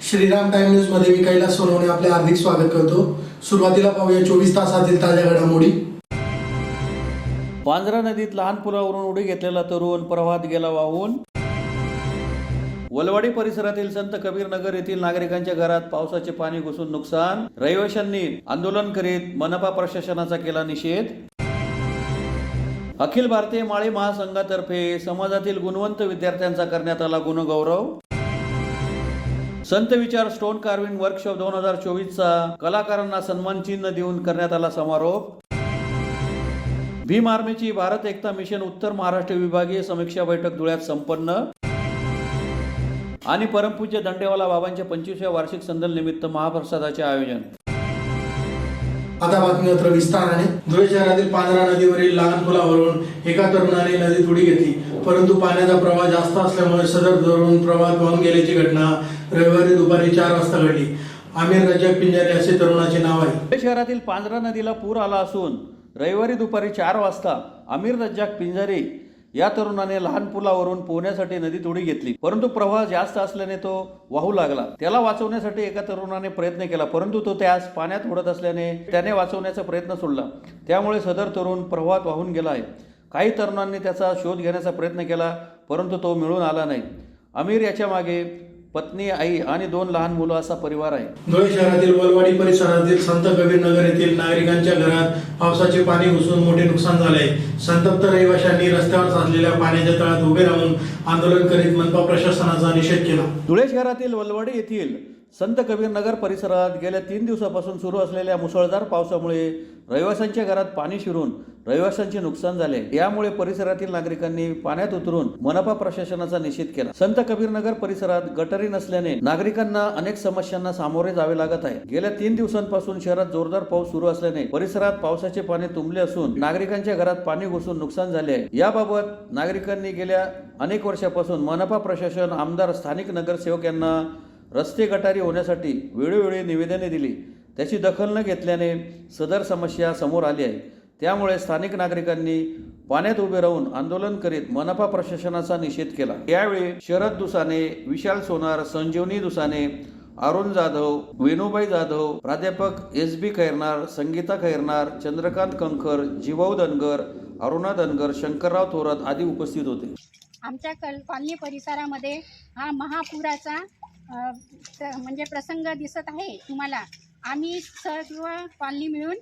Shriram time news मध्ये मी कैलास सोनवणे आपले हार्दिक स्वागत करतो। सुरुवातीला पाहूया 24 तासातील ताज्या घडामोडी। पांझरा नदीत लहान पुलावरून उडी घेतलेला तरुण प्रवाहात गेला वाहून। वलवाडी परिसरातील संत कबीर नगर येथील नागरिकांच्या घरात पावसाचे पाणी घुसून नुकसान। रहिवाशांनी आंदोलन करीत मनपा प्रशासनाचा केला निषेध। अखिल भारतीय माळी महासंघातर्फे समाजातील गुणवंत विद्यार्थ्यांचा करण्यात आला गुणगौरव। संत विचार स्टोन कार्विंग वर्कशॉप 2024 चा कलाकारांना सन्मान चिन्ह देऊन करण्यात आला समारोप। भीम आर्मीची भारत एकता मिशन उत्तर महाराष्ट्र विभागीय समीक्षा बैठक धुळ्यात संपन्न। आणि परमपूज्य दंडेवाला बाबांच्या 25व्या वार्षिक संदल निमित्त महाप्रसादाचे आयोजन। आता बातमीपत्र विस्ताराने। धुळे शहरातील पांझरा नदीवरील लहान पुलावरून एका तरुणाने नदीत उडी घेतली, परंतु पाण्याचा प्रवाह जास्त असल्यामुळे सदर तरुण प्रवाहात वाहून गेल्याची घटना रविवारी दुपारी 4 वाजता घडली। आमिर रजाक पिंजारी असे तरुणाचे नाव आहे। धुळे शहरातील पांझरा नदीला पूर आला असून रविवारी दुपारी 4 वाजता आमिर रजाक पिंजारी या तरुणाने लहान पुलावरून पोहण्यासाठी नदीत उडी घेतली, परंतु प्रवाह जास्त असल्याने तो वाहू लागला। त्याला वाचवण्यासाठी एका तरुणाने प्रयत्न केला, परंतु तो त्यास पाण्यात उडत असल्याने त्याने वाचवण्याचा प्रयत्न सोडला। त्यामुळे सदर तरुण प्रवाहात वाहून गेला आहे। काही तरुणांनी त्याचा शोध घेण्याचा प्रयत्न केला, परंतु तो मिळून आला नाही। आमिर याच्या मागे पत्नी, आई आणि 2 लहान मुलं असा परिवार आहे। धुळे शहरातील वलवाडी परिसरातील संत कबीर नगर येथील नागरिकांच्या घरात पावसाचे पाणी घुसून मोठे नुकसान झाले आहे। संतप्त रहिवाशांनी रस्त्यावर साचलेल्या पाण्याच्या तळात उभे राहून आंदोलन करीत मनपा प्रशासनाचा निषेध केला। धुळे शहरातील वलवाडी येथील संत कबीर नगर परिसरात गेल्या 3 दिवसापासून सुरू असलेल्या मुसळधार पावसामुळे रहिवाशांच्या घरात पाणी शिरून रहिवाशांचे नुकसान झाले। यामुळे परिसरातील नागरिकांनी पाण्यात उतरून मनपा प्रशासनाचा निषेध केला। संत कबीर नगर परिसरात गटारी नसल्याने नागरिकांना अनेक समस्यांना सामोरे जावे लागत आहे। गेल्या 3 दिवसांपासून शहरात जोरदार पाऊस सुरू असल्याने परिसरात पावसाचे पाणी तुंबले असून नागरिकांच्या घरात पाणी घुसून नुकसान झाले आहे। याबाबत नागरिकांनी गेल्या अनेक वर्षापासून मनपा प्रशासन, आमदार, स्थानिक नगरसेवक यांना रस्ते गटारी होण्यासाठी वेळोवेळी निवेदने दिली। त्याची दखल न घेतल्याने सदर समस्या समोर आली आहे। त्यामुळे स्थानिक नागरिकांनी पाण्यात उभे राहून आंदोलन करीत मनपा प्रशासनाचा निषेध केला। यावेळी शरद दुसाने, विशाल सोनार, संजीवनी दुसाने, अरुण जाधव, वेणुबाई जाधव, प्राध्यापक SB खैरनार, संगीता खैरनार, चंद्रकांत कंखर, जीवाऊ धनगर, अरुणा धनगर, शंकरराव थोरात आदी उपस्थित होते। आमच्या कॉलनी परिसरामध्ये हा महापुराचा म्हणजे प्रसंग दिसत आहे तुम्हाला। आम्ही सर्व कॉलनी मिळून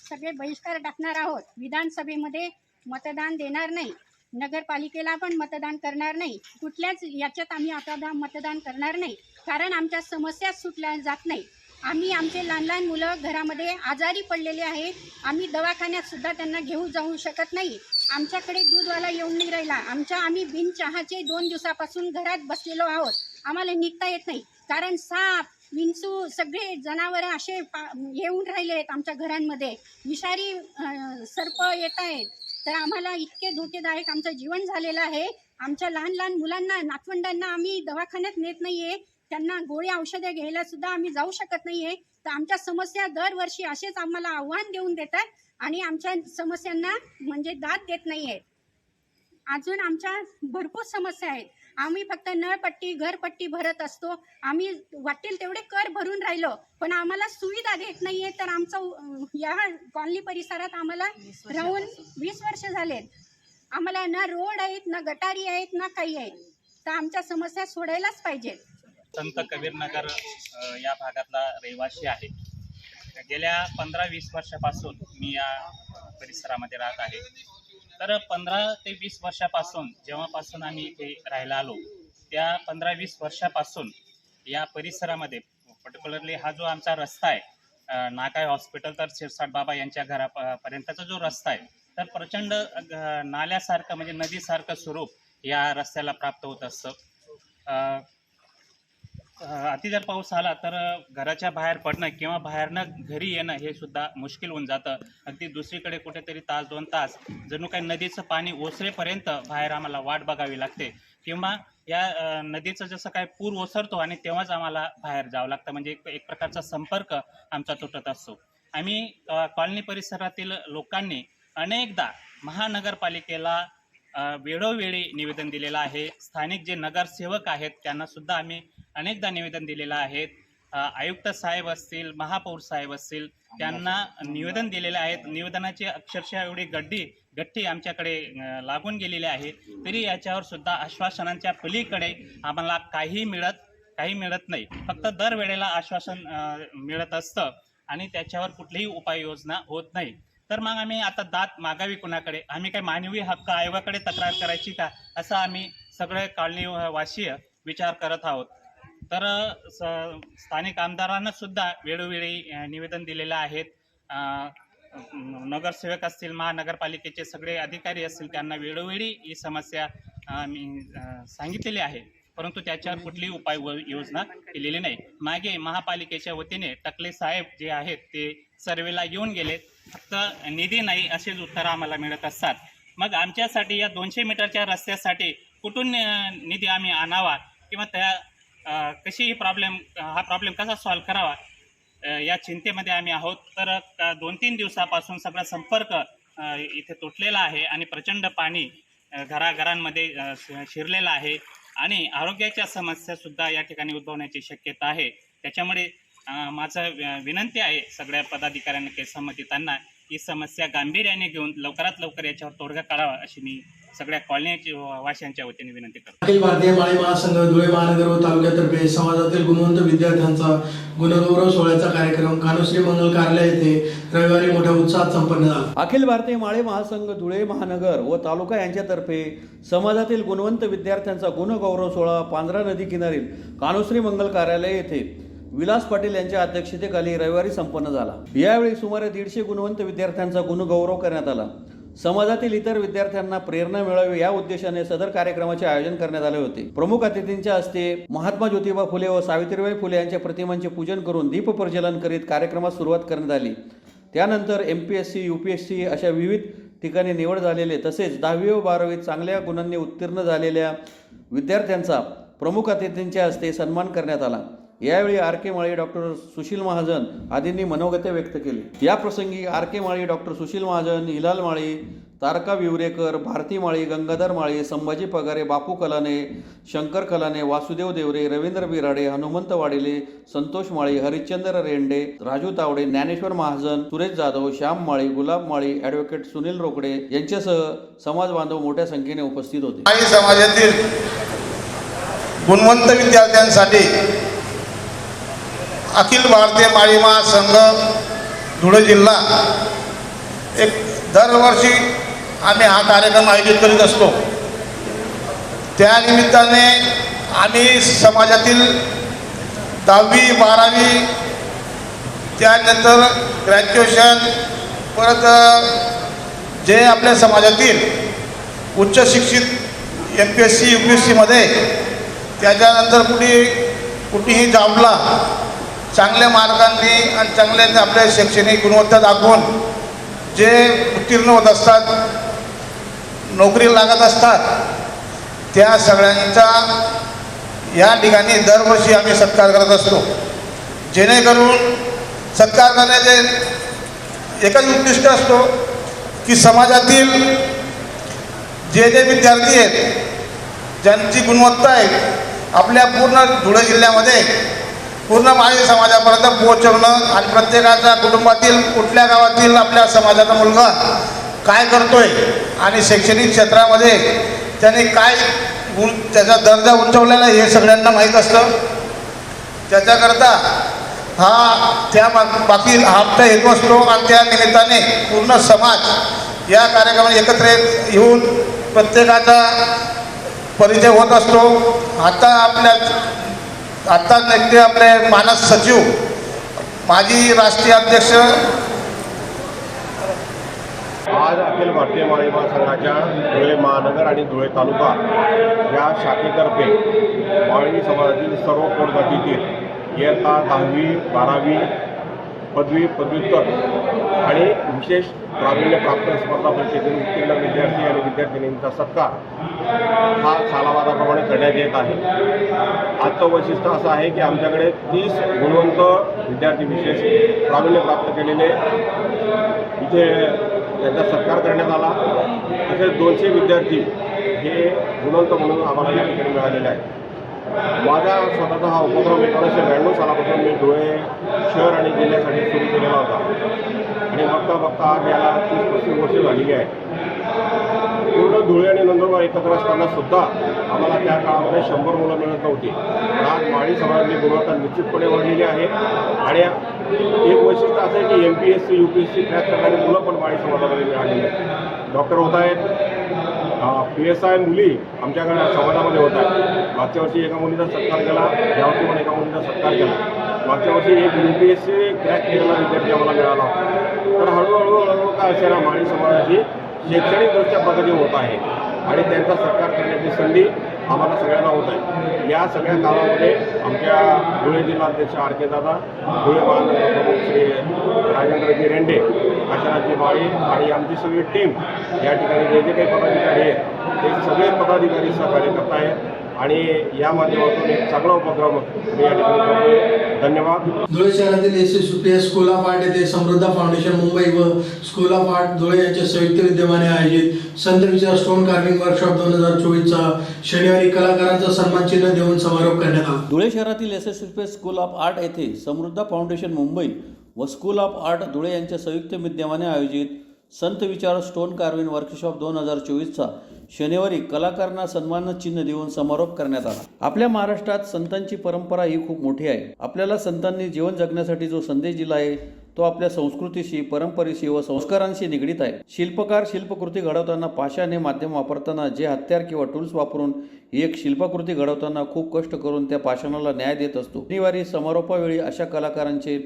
सगळे बहिष्कार टाकणार आहोत। विधानसभेमध्ये मतदान देणार नाही, नगरपालिकेला पण मतदान करणार नाही, कुठल्याच याच्यात आम्ही आता मतदान करणार नाही, कारण आमच्या समस्या सुटल्या जात नाही। आम्ही आमचे लहान लहान मुलं घरामध्ये आजारी पडलेले आहे, आम्ही दवाखान्यात सुद्धा त्यांना घेऊन जाऊ शकत नाही। आमच्याकडे दूधवाला येऊन नाही राहिला। आम्ही बिन चहाचे 2 दिवसापासून घरात बसलेलो आहोत। आम्हाला निघता येत नाही, कारण साप, विंचू सगळे जनावर असे येऊन राहिले आहेत आमच्या घरांमध्ये। विषारी सर्प येत आहेत, तर आम्हाला इतके धोकेदायक आमचं जीवन झालेलं आहे। आमच्या लहान लहान मुलांना, नातवंडांना आम्ही दवाखान्यात नेत नाहीये, त्यांना गोळ्या औषधे घ्यायला सुद्धा आम्ही जाऊ शकत नाहीये। तर आमच्या समस्या दरवर्षी असेच आम्हाला आव्हान देऊन देतात आणि आमच्या समस्यांना म्हणजे दाद देत नाहीये। अजून आमच्या भरपूर समस्या आहेत। आम्ही फक्त नळपट्टी, घरपट्टी भरत असतो, आम्ही वाटेल तेवढे कर भरून राहिलो, पण आम्हाला सुविधा देत नाहीये। तर आमचं या कॉलनी परिसरात आम्हाला राहून 20 वर्ष झालेत। आम्हाला ना रोड आहेत, ना गटारी आहेत, ना काही आहेत। तर आमच्या समस्या सोडायलाच पाहिजेत। संत कबीर नगर या भागातला रहिवासी आहे। गेल्या 15-20 वर्षापासून मी या परिसरामध्ये राहत आहे। तर 15 ते 20 वर्षापासून जेव्हापासून आम्ही इथे राहायला आलो, त्या 15-20 वर्षापासून या परिसरामध्ये पर्टिक्युलरली हा जो आमचा रस्ता आहे, नाकाय हॉस्पिटल तर शिरसाट बाबा यांच्या घरापर्यंतचा जो रस्ता आहे, तर प्रचंड नाल्यासारखं म्हणजे नदीसारखं स्वरूप या रस्त्याला प्राप्त होत असतं। अति जर पाऊस आला तर घराच्या बाहेर पडणं किंवा बाहेरनं घरी येणं हे सुद्धा मुश्किल होऊन जातं। अगदी दुसरीकडे कुठेतरी 1-2 तास जणू काही नदीचं पाणी ओसरेपर्यंत बाहेर आम्हाला वाट बघावी लागते, किंवा या नदीचं जसं काय पूर ओसरतो आणि तेव्हाच आम्हाला बाहेर जावं लागतं, म्हणजे एक प्रकारचा संपर्क आमचा तुटत असतो। आम्ही कॉलनी परिसरातील लोकांनी अनेकदा महानगरपालिकेला वेळोवेळी निवेदन दिलेलं आहे. स्थानिक जे नगरसेवक आहेत त्यांनासुद्धा आम्ही अनेकदा निवेदन दिलेलं आहे. आयुक्त साहेब असतील, महापौर साहेब असतील, त्यांना निवेदन दिलेले आहेत. निवेदनाची अक्षरशः एवढी गट्टी आमच्याकडे लागून गेलेली आहे. तरी याच्यावर सुद्धा आश्वासनांच्या पलीकडे आम्हाला काही मिळत नाही. फक्त दरवेळेला आश्वासन मिळत असतं आणि त्याच्यावर कुठलीही उपाययोजना होत नाही. तर मग आम्ही आता दाद मागावी कुणाकडे? आम्ही काय मानवी हक्क आयोगाकडे तक्रार करायची का, असं आम्ही सगळे कॉलनीवासीय विचार करत आहोत. तर स्थानिक आमदारांना सुद्धा वेळोवेळी निवेदन दिलेलं आहेत. नगरसेवक असतील, महानगरपालिकेचे सगळे अधिकारी असतील, त्यांना वेळोवेळी ही समस्या मी सांगितलेली आहे. परंतु त्याच्यावर कुठलीही उपाययोजना केलेली नाही. मागे महापालिकेच्या वतीने टकले साहेब जे आहेत ते सर्वेला येऊन गेलेत. फक्त निधी नाही असेच उत्तरं आम्हाला मिळत असतात. मग आमच्यासाठी या 200 मीटरच्या रस्त्यासाठी कुठून निधी आम्ही आणावा किंवा त्या कशी हा प्रॉब्लेम कसा सॉल्व्ह करावा या चिंतेमध्ये आम्ही आहोत. तर 2-3 दिवसापासून सगळा संपर्क इथे तुटलेला आहे आणि प्रचंड पाणी घराघरांमध्ये शिरलेलं आहे आणि आरोग्याच्या समस्यासुद्धा या ठिकाणी उद्भवण्याची शक्यता आहे. त्याच्यामुळे माझं विनंती आहे सगळ्या पदाधिकाऱ्यांना, केंद्रामध्ये त्यांना ही समस्या गांभीर्याने घेऊन लवकरात लवकर याच्यावर तोडगा काढावा अशी मी सगळ्या कॉलनीच्या वासियांच्या वतीने विनंती करतो. अखिल भारतीय माळी महासंघ धुळे महानगर व तालुक्यातर्फे समाजातील गुणवंत विद्यार्थ्यांचा गुणगौरव सोहळ्याचा कार्यक्रम कानुश्री मंगल कार्यालय येथे रविवारी मोठ्या उत्साहात संपन्न झाला. अखिल भारतीय माळी महासंघ धुळे महानगर व तालुका यांच्यातर्फे समाजातील गुणवंत विद्यार्थ्यांचा गुणगौरव सोहळा पांझरा नदी किनारील कानुश्री मंगल कार्यालय येथे विलास पाटील यांच्या अध्यक्षतेखाली रविवारी संपन्न झाला. यावेळी सुमारे 150 गुणवंत विद्यार्थ्यांचा गुणगौरव करण्यात आला. समाजातील इतर विद्यार्थ्यांना प्रेरणा मिळावी या उद्देशाने सदर कार्यक्रमाचे आयोजन करण्यात आले होते. प्रमुख अतिथींच्या हस्ते महात्मा ज्योतिबा फुले व सावित्रीबाई फुले यांच्या प्रतिमांचे पूजन करून दीप प्रज्वलन करीत कार्यक्रमास सुरुवात करण्यात आली. त्यानंतर MPSC, UPSC अशा विविध ठिकाणी निवड झालेले तसेच 10वी व 12वीत चांगल्या गुणांनी उत्तीर्ण झालेल्या विद्यार्थ्यांचा प्रमुख अतिथींच्या हस्ते सन्मान करण्यात आला. यावेळी RK माळी, डॉक्टर सुशील महाजन आदींनी मनोगते व्यक्त केली. या प्रसंगी RK माळी, डॉक्टर सुशील महाजन, हिलाल माळी, तारका विवरेकर, भारती माळी, गंगाधर माळी, संभाजी पगारे, बापू कलाने, शंकर कलाने, वासुदेव देवरे, रवींद्र बिराडे, हनुमंत वाडेले, संतोष माळी, हरिश्चंद्र रेंडे, राजू तावडे, ज्ञानेश्वर महाजन, सुरेश जाधव, श्याम माळी, गुलाब माळी, ॲडव्होकेट सुनील रोकडे यांच्यासह समाज बांधव मोठ्या संख्येने उपस्थित होते. माळी समाजातील गुणवंत विद्यार्थ्यांसाठी अखिल भारतीय माळी महासंघ धुळे जिल्हा एक दरवर्षी आम्ही हा कार्यक्रम आयोजित करीत असतो. त्यानिमित्ताने आम्ही समाजातील 10वी 12वी त्यानंतर ग्रॅज्युएशन परत जे आपल्या समाजातील उच्च शिक्षित MPSC UPSCमध्ये त्याच्यानंतर कुठेही जॉबला चांगल्या मार्गांनी आणि चांगल्या आपल्या शैक्षणिक गुणवत्ता दाखवून जे उत्तीर्ण होत असतात, नोकरी लागत असतात, त्या सगळ्यांचा या ठिकाणी दरवर्षी आम्ही सत्कार करत असतो. जेणेकरून सत्कार करण्याचे एकच उद्दिष्ट असतो की समाजातील जे विद्यार्थी आहेत ज्यांची गुणवत्ता आहे आपल्या पूर्ण धुळे जिल्ह्यामध्ये पूर्ण माळी समाजापर्यंत पोहोचवणं आणि प्रत्येकाच्या कुटुंबातील कुठल्या गावातील आपल्या समाजाचा मुलगा काय करतोय आणि शैक्षणिक क्षेत्रामध्ये त्याने काय त्याचा दर्जा उंचावलेला हे सगळ्यांना माहीत असतं. त्याच्याकरता त्या बाकी आपला हेतू असतो आणि त्या निमित्ताने पूर्ण समाज या कार्यक्रमात एकत्र येऊन प्रत्येकाचा परिचय होत असतो. आता नेते आपले मानस सचिव, माजी राष्ट्रीय अध्यक्ष आज अखिल भारतीय माळी महासंघाच्या धुळे महानगर आणि धुळे तालुका या शाखेतर्फे माळी समाजातील सर्व पोटगतीतील इयत्ता 10वी 12वी पदवी पदव्युत्तर आणि विशेष प्रावीण्यप्राप्त स्पर्धा परीक्षेतील उत्तीर्ण विद्यार्थी आणि विद्यार्थिनींचा सत्कार हा सालाबादाप्रमाणे करण्यात येत आहे. आजचं वैशिष्ट्य असं आहे की आमच्याकडे 30 गुणवंत विद्यार्थी विशेष प्रावीण्य प्राप्त केलेले इथे त्यांचा सत्कार करण्यात आला. तसेच 200 विद्यार्थी हे गुणवंत म्हणून आम्हाला या ठिकाणी मिळालेले आहे. माझा स्वतःचा हा उपक्रम 1992 सालापासून मी धुळे शहर आणि जिल्ह्यासाठी सुरू केलेला होता आणि बघता बघता आज याला 30-35 वर्ष झालेली आहे. पूर्ण धुळे आणि नंदुरबार एकत्र असताना सुद्धा आम्हाला त्या काळामध्ये 100 मुलं मिळत नव्हती. आज माळी समाजाची गुणवत्ता निश्चितपणे वाढलेली आहे आणि एक वैशिष्ट्य असं आहे की MPSC UPSC क्रॅक करणारी मुलं पण माळी समाजामध्ये मिळालेली आहेत. डॉक्टर होत आहेत, PSI मुली आमच्याकडे समाजामध्ये होत आहेत. मागच्या वर्षी एका मुलीचा सत्कार केला, यावर्षी पण एका मुलीचा सत्कार केला. मागच्या वर्षी एक UPSC क्रॅक केलेला विद्यार्थी आम्हाला मिळाला होता. तर हळूहळू काय असेल माळी समाजाची शैक्षणिकदृष्ट्या प्रगती होत आहे आणि त्यांचा सत्कार करण्याची संधी आम्हाला सगळ्यांना होत आहे. या सगळ्या काळामध्ये आमच्या धुळे जिल्हाध्यक्ष RK दादा, धुळे महानगर प्रमुख श्री राजेंद्रजी रेंडे, काशीनाथजी माळी आणि आमची सगळी टीम या ठिकाणी जे काही पदाधिकारी आहेत ते सगळे पदाधिकारी सहकार्य करत आहेत आणि या माध्यमातून एक चांगला उपक्रम मी या ठिकाणी करतोय. धन्यवाद. धुळे शहरातील SSUPS स्कूल ऑफ आर्ट येथे समृद्ध फाउंडेशन मुंबई व स्कूल ऑफ आर्ट धुळे यांच्या संयुक्त विद्यमाने आयोजित संत विचार स्टोन कार्विंग वर्कशॉप 2024चा शनिवारी कलाकारांचा सन्मान चिन्ह देऊन समारोप करण्यात आला. धुळे शहरातील SSUPS स्कूल ऑफ आर्ट येथे समृद्ध फाउंडेशन मुंबई व स्कूल ऑफ आर्ट धुळे यांच्या संयुक्त विद्यमाने आयोजित संत विचार स्टोन कार्विंग वर्कशॉप 2024चा शनिवारी कलाकारांना सन्मान चिन्ह देऊन समारोप करण्यात आला. आपल्या महाराष्ट्रात संतांची परंपरा ही खूप मोठी आहे. आपल्याला संतांनी जीवन जगण्यासाठी जो संदेश दिला आहे तो आपल्या संस्कृतीशी, परंपरेशी व संस्कारांशी निगडीत आहे. शिल्पकार शिल्पकृती घडवताना पाषाण हे माध्यम वापरताना जे हत्यार किंवा टूल्स वापरून ही एक शिल्पकृती घडवताना खूप कष्ट करून त्या पाषाणाला न्याय देत असतो. शनिवारी समारोपावेळी अशा कलाकारांचे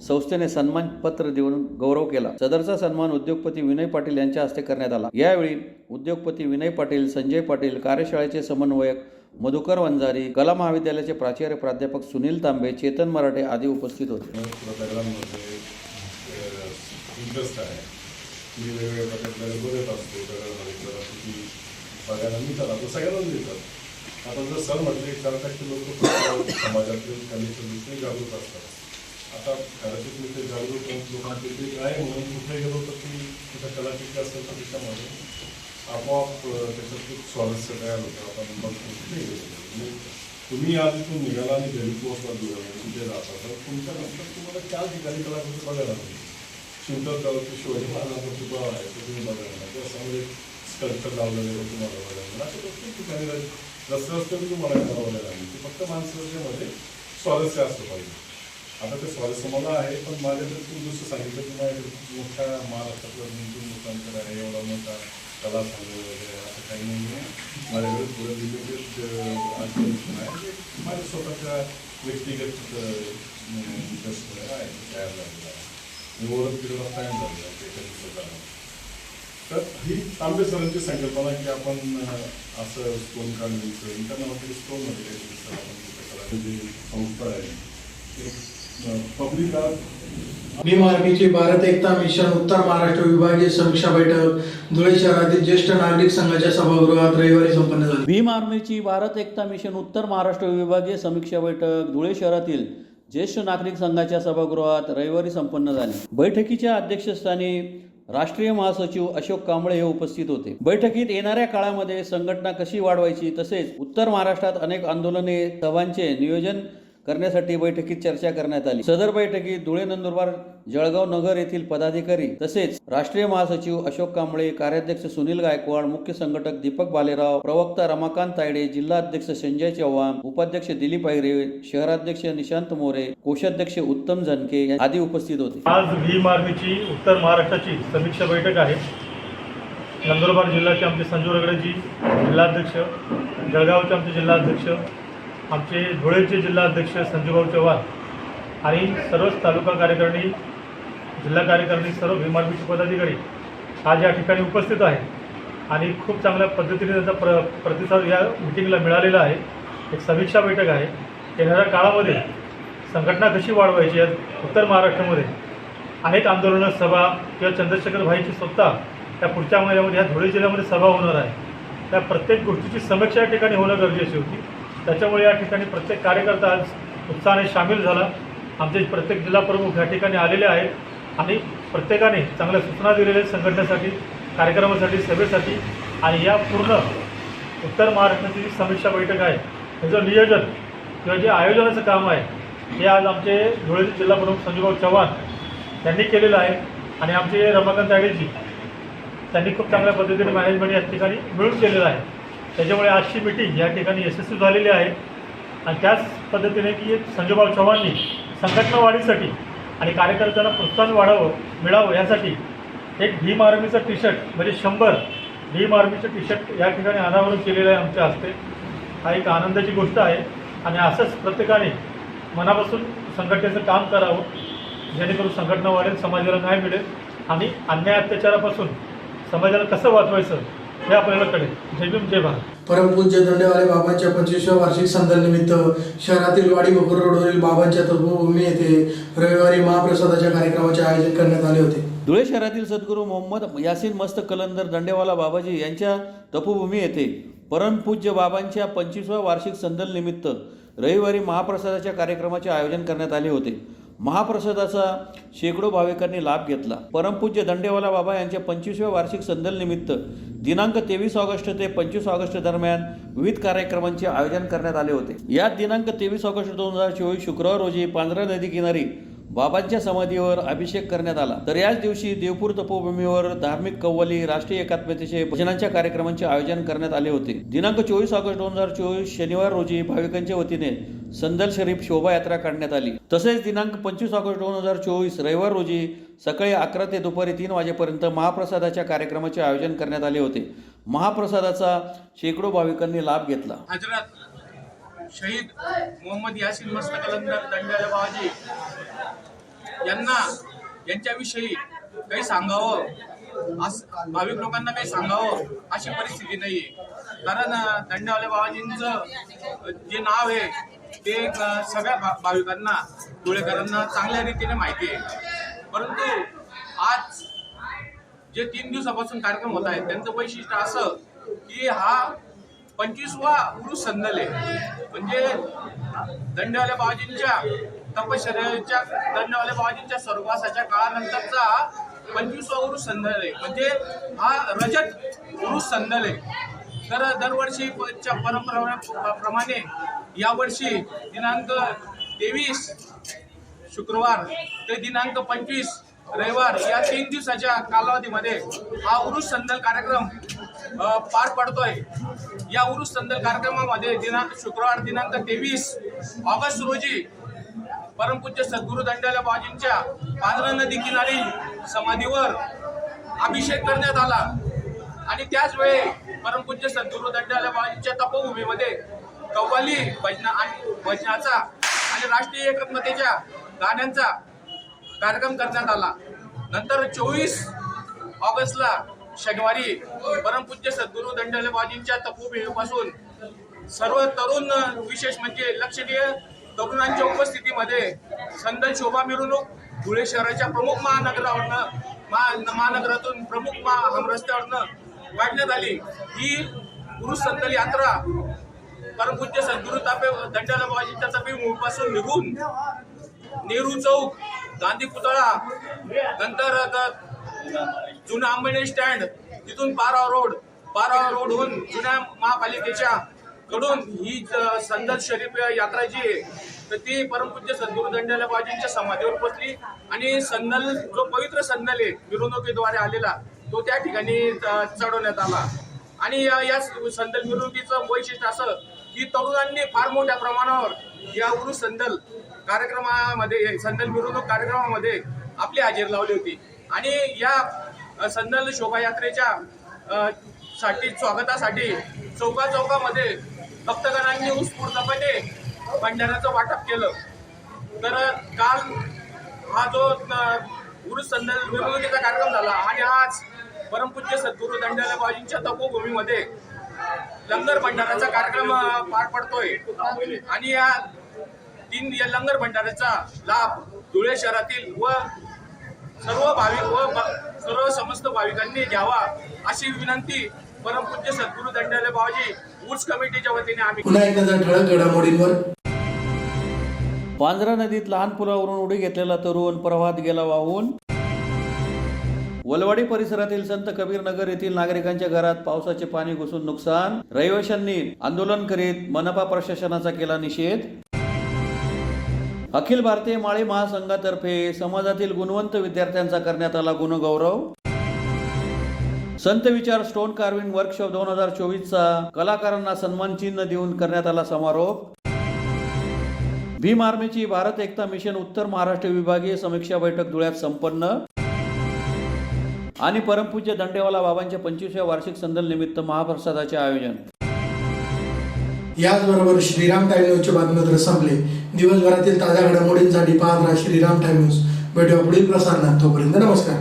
संस्थेने सन्मान पत्र देऊन गौरव केला. सदरचा सन्मान उद्योगपती विनय पाटील यांच्या हस्ते करण्यात आला. यावेळी उद्योगपती विनय पाटील, संजय पाटील, कार्यशाळेचे समन्वयक मधुकर वंजारी, कला महाविद्यालयाचे प्राचार्य प्राध्यापक सुनील तांबे, चेतन मराठे आदी उपस्थित होते. इंटरेस्ट आहे. मी वेगवेगळ्या प्रकारचे बघत असतो, दगडामध्ये कलाकृती बघायला मिळतात, आपलं सगळ्यांनाच मिळतात. आता जर सर म्हटले 4% लोक समाजातील कलेच्या दृष्टीने जागरूक असतात. आता कदाचित ते जागरूक लोकांचे ते आहे म्हणून कुठे गेलो तर ती तिथं कलाकृती असेल तर त्याच्यामध्ये आपोआप त्याच्यात खूप स्वारस्य तयार होतं. आपण बघतो कुठे गेलो तुम्ही आज इथून निघाला आणि घरी पोहोचला दुराला कुठे राहता तर तुमच्या नंतर तुम्हाला 4 ठिकाणी कलाकृती बघायला मिळते. शिवतरगावची शिवाजी महाराजांचा पुतळा आहे तो तुम्ही बघायला मिळाला किंवा समोर स्कल्पचर लावलेलं तुम्हाला बघायला मिळालं. अशा प्रत्येक ठिकाणी रस्त्यावर तुम्हाला बघायला मिळते. फक्त माणसाच्यामध्ये स्वारस्य असलं पाहिजे. आता ते स्वारस्य मला आहे, पण माझ्याकडे तुम्ही जसं सांगितलं की माझ्याकडे खूप मोठ्या महाराष्ट्रातल्या 2-3 लोकांकडे आहे एवढा मोठा कला संघ वगैरे असं काही नाही आहे. माझ्याकडे थोडं लिमिटेड आहे. माझ्या स्वतःच्या व्यक्तिगत इंटरेस्ट आहे तयार झालेला आहे. मी ओळख पिरियड ऑफ टाईम झालेला आहे एका दिवसाला. तर ही तांबे सरांची संकल्पना की आपण असं स्टोन काढण्याचं इंटरनॅशनल स्टोनमध्ये काही आपण जी संस्था आहे पब्लिक आर्ट भीम आर्मीची भारत एकता मिशन उत्तर महाराष्ट्र विभागीय समीक्षा बैठक धुळे शहरातील ज्येष्ठ नागरिक संघाच्या सभागृहात रविवारी संपन्न झाली. भीम आर्मीची भारत एकता मिशन उत्तर महाराष्ट्र विभागीय समीक्षा बैठक धुळे शहरातील ज्येष्ठ नागरिक संघाच्या सभागृहात रविवारी संपन्न झाली. बैठकीच्या अध्यक्षस्थानी राष्ट्रीय महासचिव अशोक कांबळे हे उपस्थित होते. बैठकीत येणाऱ्या काळामध्ये संघटना कशी वाढवायची तसेच उत्तर महाराष्ट्रात अनेक आंदोलने सभांचे नियोजन करण्यासाठी बैठकीत चर्चा करण्यात आली. सदर बैठकीत धुळे, नंदुरबार, जळगाव नगर येथील पदाधिकारी तसेच राष्ट्रीय महासचिव अशोक कांबळे, कार्याध्यक्ष सुनील गायकवाड, मुख्य संघटक दीपक बालेराव, प्रवक्ता रमाकांत तायडे, जिल्हाध्यक्ष संजय चव्हाण, उपाध्यक्ष दिलीप आहिरे, शहराध्यक्ष निशांत मोरे, कोषाध्यक्ष उत्तम झनके आदी उपस्थित होते. आज भीम आर्मीची उत्तर महाराष्ट्राची समीक्षा बैठक आहे. नंदुरबार जिल्ह्याचे आमचे संजू रगडेजी जिल्हाध्यक्ष, जळगावचे आमचे जिल्हाध्यक्ष, आमचे धुळेचे जिल्हाध्यक्ष संजूभाऊ चव्हाण आणि सर्वच तालुका कार्यकारिणी, जिल्हा कार्यकारिणी, सर्व भीम आर्मीचे पदाधिकारी आज या ठिकाणी उपस्थित आहेत आणि खूप चांगल्या पद्धतीने त्यांचा प्रतिसाद या मिटिंगला मिळालेला आहे. एक समीक्षा बैठक आहे. येणाऱ्या काळामध्ये संघटना कशी वाढवायची या उत्तर महाराष्ट्रामध्ये अनेक आंदोलनं, सभा किंवा चंद्रशेखर भाईची स्वतः त्या पुढच्या महिन्यामध्ये ह्या धुळे जिल्ह्यामध्ये सभा होणार आहे. त्या प्रत्येक गोष्टीची समीक्षा या ठिकाणी होणं गरजेची होती. त्याच्यामुळे या ठिकाणी प्रत्येक कार्यकर्ता आज उत्साहाने सामील झाला. आमचे प्रत्येक जिल्हा प्रमुख या ठिकाणी आलेले आहेत आणि प्रत्येकाने चांगल्या सूचना दिलेल्या संघटनेसाठी, कार्यक्रमासाठी, सभेसाठी आणि या पूर्ण उत्तर महाराष्ट्राची जी समीक्षा बैठक आहे त्याचं नियोजन किंवा जे आयोजनाचं काम आहे हे आज आमचे धुळेचे जिल्हा प्रमुख संजूभाऊ चव्हाण यांनी केलेलं आहे आणि आमचे रमाकांत आडेजी त्यांनी खूप चांगल्या पद्धतीने मॅनेजमेंट या ठिकाणी मिळून केलेलं आहे. त्याच्यामुळे आजची मीटिंग या ठिकाणी यशस्वी झालेली आहे आणि त्याच पद्धतीने की संजूभाऊ चव्हाणनी संघटना वाढीसाठी आणि कार्यकर्त्यांना प्रोत्साहन मिळावं यासाठी एक भीम आर्मीचा टी शर्ट म्हणजे 100 भीम आर्मीचं टी शर्ट या ठिकाणी अनावरण केलेलं आहे आमच्या हस्ते. हा एक आनंदाची गोष्ट आहे आणि असंच प्रत्येकाने मनापासून संघटनेचं काम करावं जेणेकरून संघटना वाढेल, समाजाला न्याय मिळेल आणि अन्याय अत्याचारापासून समाजाला कसं वाचवायचं हे आपल्याला कळेल. जय भीम जय भारत. परमपूज्य दंडेवाले बाबांच्या 25व्या वार्षिक संदर्भानिमित्त शहरातील वाडी बकुर रोडवरील बाबांच्या तपोभूमी येथे रविवारी महाप्रसादाच्या कार्यक्रमाचे आयोजन करण्यात आले होते. धुळे शहरातील सद्गुरू मोहम्मद यासीन मस्त कलंदर दंडेवाला बाबाजी यांच्या तपोभूमी येथे परमपूज्य बाबांच्या 25व्या वार्षिक संदर्भानिमित्त रविवारी महाप्रसादाच्या कार्यक्रमाचे आयोजन करण्यात आले होते. महाप्रसादाचा शेकडो भाविकांनी लाभ घेतला. परमपूज्य दंडेवाला बाबा यांच्या 25व्या वार्षिक संदर्भानिमित्त दिनांक 23 ऑगस्ट ते 25 ऑगस्ट दरम्यान विविध कार्यक्रमांचे आयोजन करण्यात आले होते. यात दिनांक 23 ऑगस्ट 2024 शुक्रवार रोजी पांढरा नदी किनारी बाबांच्या समाधीवर अभिषेक करण्यात आला. तर याच दिवशी देवपूर तपोभूमीवर धार्मिक कव्वाली, राष्ट्रीय एकात्मतेचे भजनांच्या कार्यक्रमांचे आयोजन करण्यात आले होते. दिनांक 24 ऑगस्ट 2024 शनिवार रोजी भाविकांच्या वतीने संदल शरीफ शोभायात्रा काढण्यात आली. तसेच दिनांक 25 ऑगस्ट 2024 रविवार रोजी सकाळी 11 ते दुपारी 3 वाजेपर्यंत महाप्रसादाच्या कार्यक्रमाचे आयोजन करण्यात आले होते. महाप्रसादाचा शेकडो भाविकांनी लाभ घेतला. हजरत शहीद मोहम्मद यासीन मस्त कलंदर दंडेवाले बाबाजी यांच्याविषयी काही सांगावं, भाविक लोकांना काही सांगावं अशी परिस्थिती नाहीये. कारण दंडेवाले बाबाजींचं जे नाव आहे ते सगळ्या भाविकांना, धुळेकरांना चांगल्या रीतीने माहिती आहे. परंतु आज जे 3 दिवसापासून कार्यक्रम होत आहेत त्यांचं वैशिष्ट्य असं की हा 25वा उरूस संदल आहे. म्हणजे दंडेवाले बाबाजींच्या तपश्चर्याच्या, दंडेवाले बाबाजींच्या स्वर्गवासाच्या काळानंतरचा 25वा उरूस संदल आहे. म्हणजे हा रजत उरूस संदल आहे. तर दरवर्षीच्या परंपरेप्रमाणे यावर्षी दिनांक 23 शुक्रवार ते दिनांक 25 रविवार या 3 दिवसाच्या कालावधीमध्ये हा उरूस संदल कार्यक्रम पार पडतोय. या उरूस संदल कार्यक्रमामध्ये शुक्रवार दिनांक 23 ऑगस्ट रोजी परमपूज्य सद्गुरू दंडेवाले बाबाजींच्या पांढरा नदी किनारी समाधीवर अभिषेक करण्यात आला आणि त्याच वेळी परमपूज्य सद्गुरू दंडेवाले बाबाजींच्या तपोभूमीमध्ये कव्वाली, भजनाचा आणि राष्ट्रीय एकात्मतेच्या गाण्यांचा कार्यक्रम करण्यात आला. नंतर 24 ऑगस्टला शनिवारी परमपूज्य सद्गुरू दंडेवाले बाबाजींच्या तपोभूमीपासून सर्व तरुण, विशेष म्हणजे लक्षणीय तरुणांच्या उपस्थितीमध्ये संदल शोभा मिरवणूक धुळे शहराच्या प्रमुख महानगरातून प्रमुख रस्त्यावरनं काढण्यात आली. ही उरूस संदल यात्रा परमपूज्य सद्गुरू दंडेवाले बाबाजींच्या तपोभूमीपासून निघून नेहरू चौक, गांधी पुतळा, नंतर जुना आंबेडकर स्टँड, तिथून पारावा रोडहून जुन्या महापालिकेच्या कडून ही संदल शरीफ यात्रा जी आहे तर ती परमपूज्य सद्गुरू दंडेवाले बाबाजींच्या समाधीवर पोचली आणि संदल, जो पवित्र संदल आहे मिरवणुकीद्वारे आलेला, तो त्या ठिकाणी चढवण्यात आला. आणि या संदल मिरवणुकीचं वैशिष्ट्य असं की तरुणांनी फार मोठ्या प्रमाणावर या उरूस संदल कार्यक्रमामध्ये, संदल मिरवणूक कार्यक्रमामध्ये आपली हजेरी लावली होती. आणि या संदल शोभायात्रेच्या स्वागतासाठी चौकामध्ये भक्तगणांनी उत्स्फूर्तपणे भंडाऱ्याचं वाटप केलं. तर काल हा जो उरूस संदल मिरवणुकीचा कार्यक्रम झाला आणि आज परमपूज्य सद्गुरू दंडेवाले बाबाजींच्या तपोभूमीमध्ये लंगर भंडाराचा कार्यक्रम पार पडतोय. आणि या लंगर भंडाराचा लाभ धुळे शहरातील व सर्व भाविक व सर्व समस्त भाविकांनी घ्यावा अशी विनंती परमपूज्य सद्गुरू दंडेवाले बाबाजी उर्स कमिटीच्या वतीने आम्ही. पुन्हा एक नजर ठळक घडामोडींवर. पांढरा नदीत लहान पुलावरून उडी घेतलेला तरुण प्रवाहात गेला वाहून. वलवाडी परिसरातील संत कबीर नगर येथील नागरिकांच्या घरात पावसाचे पाणी घुसून नुकसान, रहिवाशांनी आंदोलन करीत मनपा प्रशासनाचा केला निषेध. अखिल भारतीय माळी महासंघातर्फे समाजातील गुणवंत विद्यार्थ्यांचा करण्यात आला गुणगौरव. संत विचार स्टोन कार्विंग वर्कशॉप 2024चा कलाकारांना सन्मान चिन्ह देऊन करण्यात आला समारोप. भीम आर्मीची भारत एकता मिशन उत्तर महाराष्ट्र विभागीय समीक्षा बैठक धुळ्यात संपन्न. आणि परमपूज्य दंडेवाला बाबांच्या 25व्या वार्षिक संदल निमित्त महाप्रसादाचे आयोजन. याचबरोबर श्रीराम टाइम न्यूजचे बातमीपत्र संपले. दिवसभरातील ताज्या घडामोडींसाठी पाहत राहा श्रीराम टाइम न्यूज. भेटूया पुढील प्रसारणात. तोपर्यंत नमस्कार.